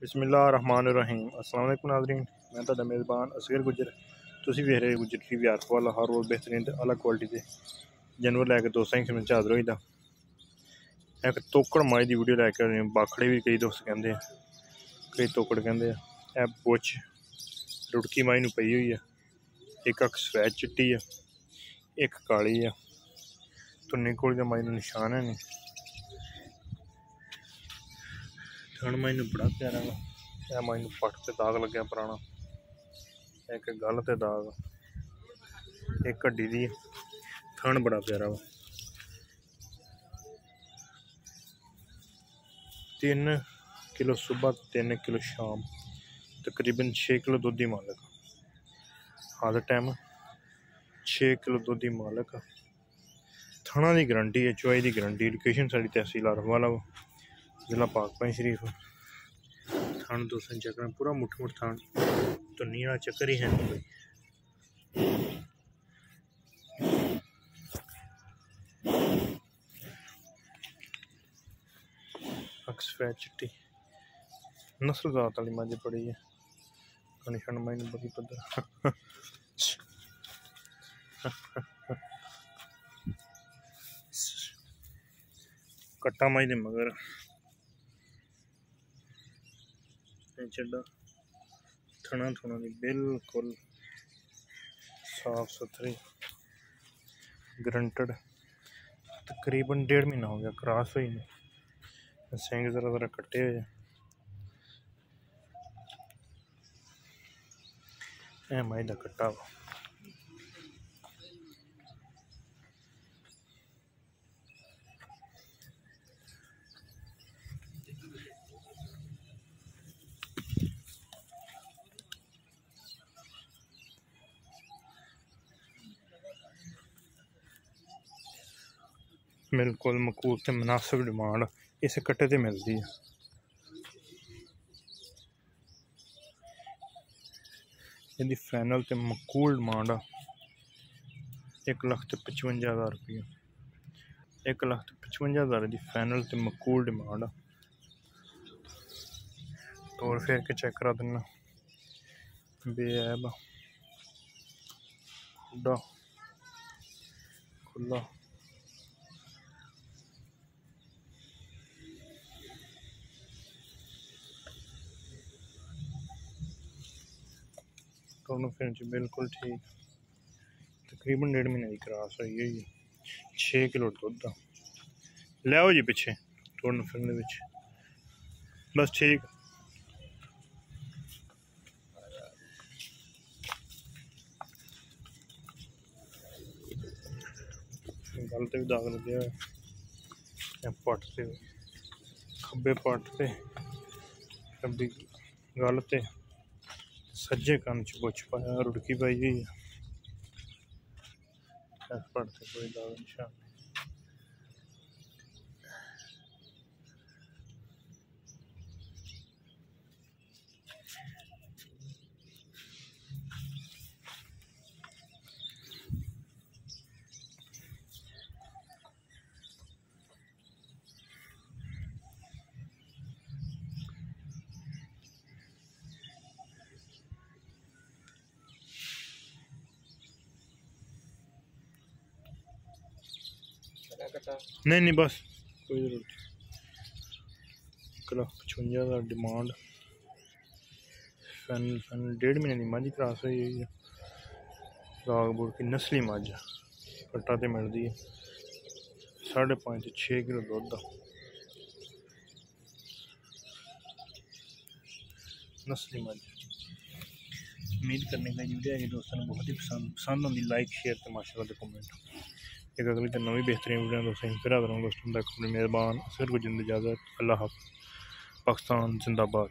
बिस्मिल्लाहिर्रहमानिर्रहीम। अस्सलाम वालेकुम नाज़रीन, मैं तुहाडा मेज़बान असगर गुजर। तुसीं वेख रहे गुजर टीवी आरफवाला। हर रोज़ बेहतरीन ते अलग क्वालिटी के जानवर लैके दोस्तां दी खिदमत च हाज़र होई दा। एक तोकड़ माई दी वीडियो लैके आए हैं। बाकड़े भी कई दोस्त कहते हैं, कई तोकड़ कहते हैं। यह बुछ रुड़की माई नूं पई हुई है। एक अख सफैद चिट्टी है, एक काली है। तुन्नी कोल माई नूं निशान है नहीं। थन माई नूं बड़ा प्यारा वा। यह माई नूं पट ते दाग लग्या पुराना, एक गल ते दाग, एक हड्डी दी। थन बड़ा प्यारा वा। 3 किलो सुबह 3 किलो शाम, तकरीबन 6 किलो दुध दी मालक। हर टाइम 6 किलो दुध दी मालक। थना की गारंटी है, चुआई की गारंटी। लोकेशन साड़ी तहसील अरफवाला, जिला पाक शरीफ। थान दोस्तों चेक करें, पूरा मुठ मुठ थान, धुन्नी वाला चक्कर ही है नहीं कोई। सफैद चिट्टी नस्ल जात वाली मज पड़ी है। निशान माई ने बड़ी पद्धर कट्टा माई दे मगर चड्डा थना थुना दी बिल्कुल साफ सुथरी गारंटेड। तकरीबन 1.5 महीना हो गया क्रॉस हुई ने। सिंग जरा जरा कट्टे हुए। माई का कट्टा वा। बिल्कुल मकूल ते मुनासिब डिमांड इस कट्टे ते मिलती है। यदि फाइनल ते मकूल डिमांड 1,55,000 रुपये। 1,55,000 की फाइनल ते मकूल डिमांड। तोड़ फेर के चेक करा देना। बेऐब खुला खुला दोनों फिर बिल्कुल ठीक। तकरीबन 1.5 महीने की क्रॉस हुई है। 6 किलो दुध लियाओ जी पिछे टोरन फिरने विच। बस ठीक। गल ते भी दाग लगे हुए। पट से खब्बे पट से खब्बी गल ते सज्जे कन च बुछ पाया, रुड़की पाई हुई है। पट से कोई दाग निशान नहीं। नहीं बस कोई जरूरत नहीं। 1,55,000 डिमांड। फाइनल 1.5 महीने की मझ क्रॉस हुई है। दाग बूढ़ की नस्ली मझ कट्टा तो मिलती है। 5.5 से 6 किलो दुध नस्ली मझ। उम्मीद करने का वीडियो है दोस्तों ने बहुत ही पसंद आती। लाइक शेयर तो माशाल्लाह कमेंट। एक अगली तो नवी बेहतरीन वीडियो दोस्तों फिर हाजिर हूँ। दोस्तों तक अपने मेज़बान असगर गुजर इजाज़त। अल्लाह हाफ़िज़। पाकिस्तान जिंदाबाद।